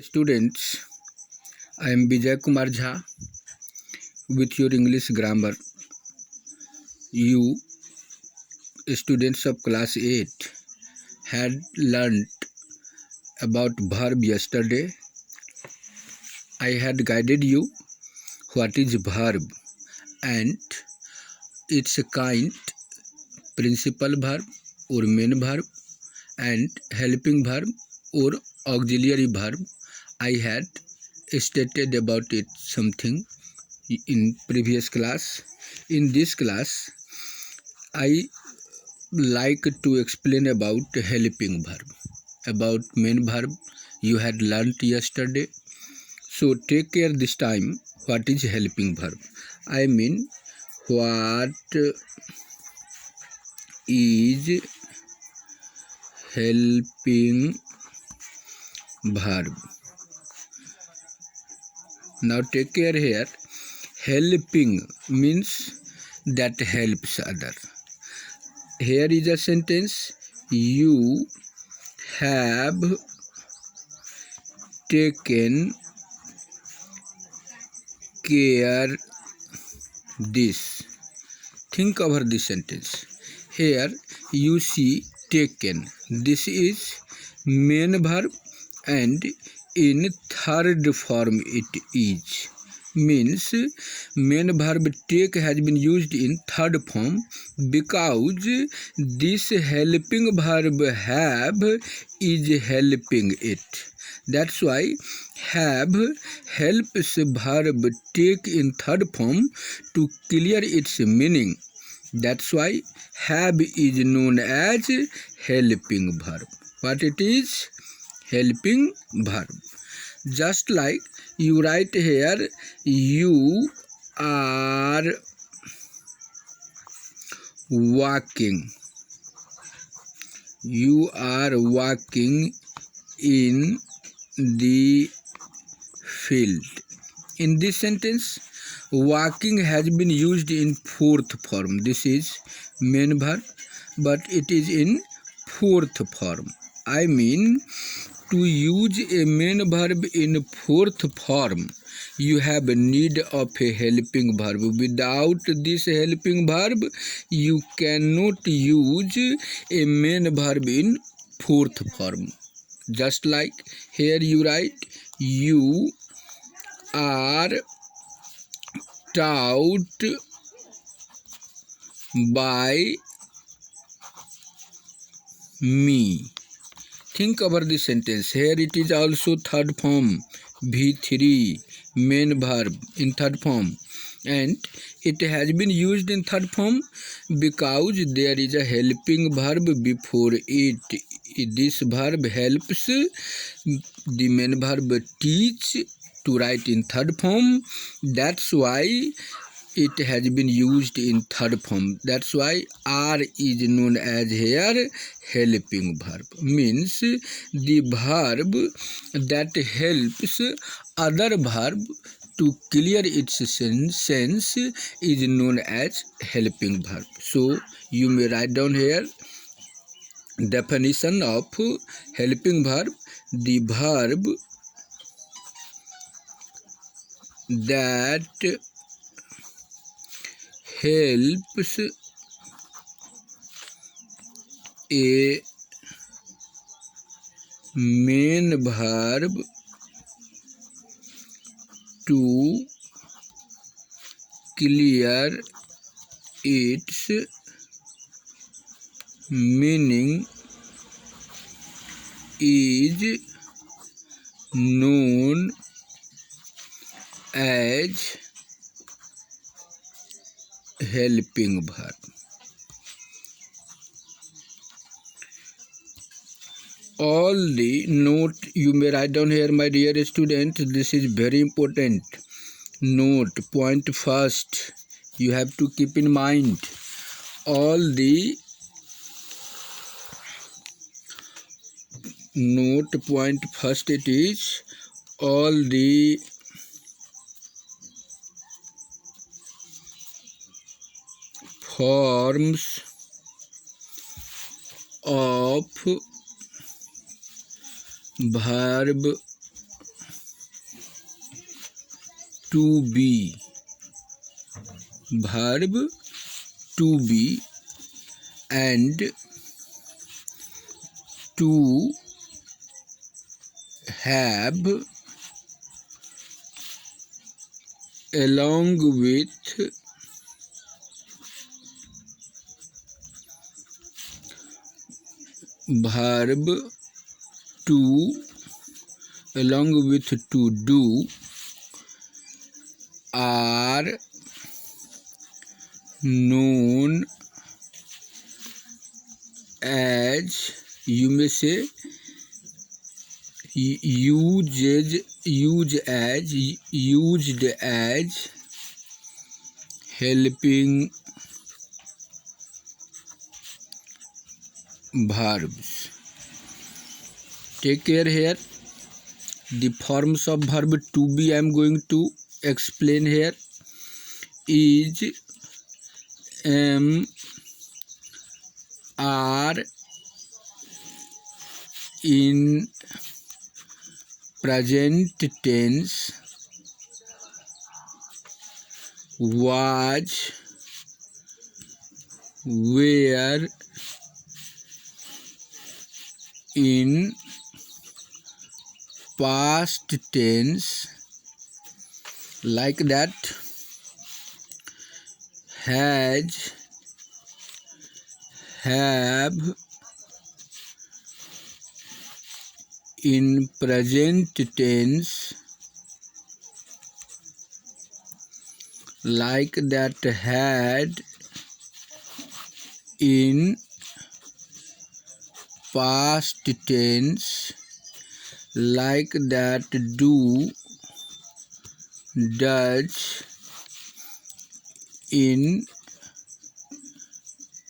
Students, I am Vijay Kumar Jha with your English grammar. You, students of class 8, had learnt about verb yesterday. I had guided you what is verb and its kind, principal verb or main verb, and helping verb or auxiliary verb. I had stated about it something in previous class. In this class, I like to explain about helping verb. About main verb you had learnt yesterday. So take care this time. What is helping verb? I mean, what is helping verb? Now take care here. Helping means that helps other. Here is a sentence. You have taken care this. Think over this sentence. Here you see taken. This is main verb and in third form it is. Means main verb take has been used in third form because this helping verb have is helping it. That's why have helps verb take in third form to clear its meaning. That's why have is known as helping verb. What it is? Helping verb. Just like you write here, you are walking. You are walking in the field. In this sentence, walking has been used in fourth form. This is main verb, but it is in fourth form. I mean, to use a main verb in fourth form, you have a need of a helping verb. Without this helping verb, you cannot use a main verb in fourth form. Just like here you write, you are taught by me. Think over this sentence. Here it is also third form, V3, main verb in third form. And it has been used in third form because there is a helping verb before it. This verb helps the main verb teach to write in third form. That's why it has been used in third form. That's why are is known as here helping verb. Means the verb that helps other verb to clear its sense is known as helping verb. So you may write down here definition of helping verb. The verb that helps a main verb to clear its meaning is known as helping verb. All the note you may write down here, my dear student. This is very important. Note, point first, you have to keep in mind all the note point first. It is all the forms of verb to be, verb to be, and to have along with verb to along with to do are known as, you may say, used as helping verbs. Take care here. The forms of verb to be I am going to explain here is am, are in present tense, was, were in past tense, like that, has, have in present tense, like that, had in past tense, like that, do, does in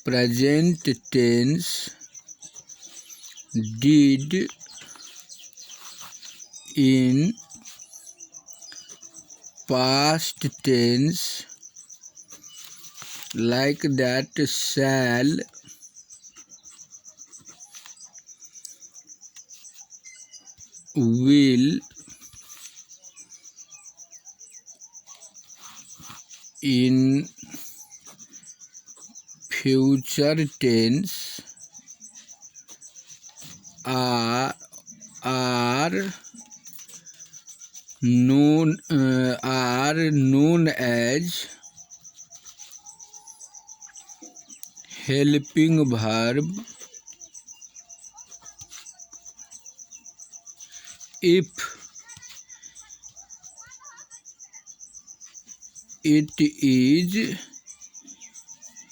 present tense, did in past tense, like that, shall will in future tense, are known as helping verb if it is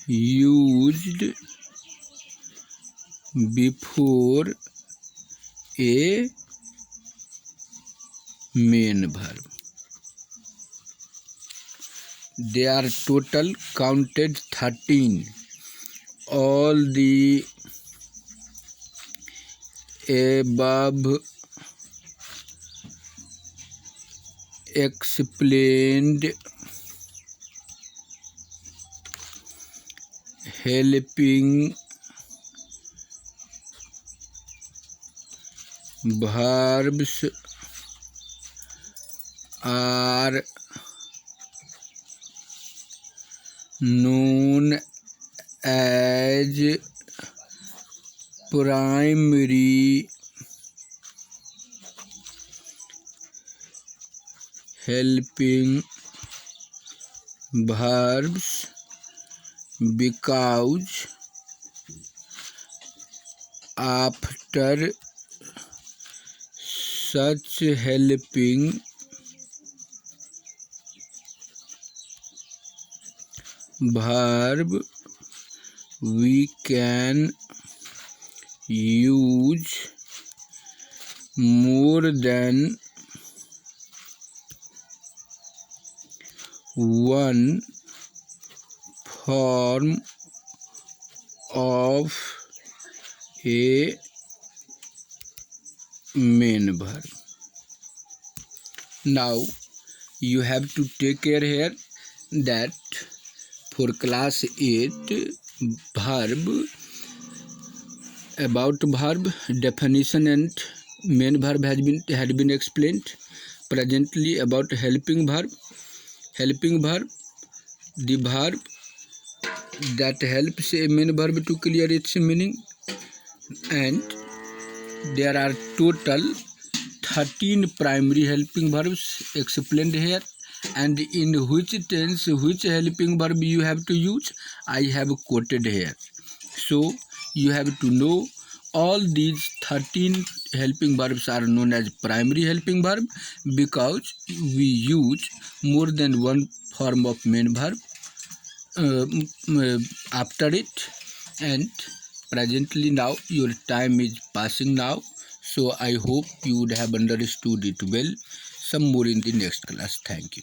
used before a main verb. They are total counted 13. All the above explained helping verbs are known as primary helping verbs because after such helping verb we can use more than one form of a main verb. Now you have to take care here that for class 8 verb, about verb, definition and main verb had been explained. presently about helping verb. Helping verb, the verb that helps a main verb to clear its meaning, and there are total 13 primary helping verbs explained here, and in which tense which helping verb you have to use I have quoted here. So you have to know all these 13 helping verbs are known as primary helping verb because we use more than one form of main verb after it. And presently now your time is passing now, so I hope you would have understood it well. Some more in the next class. Thank you.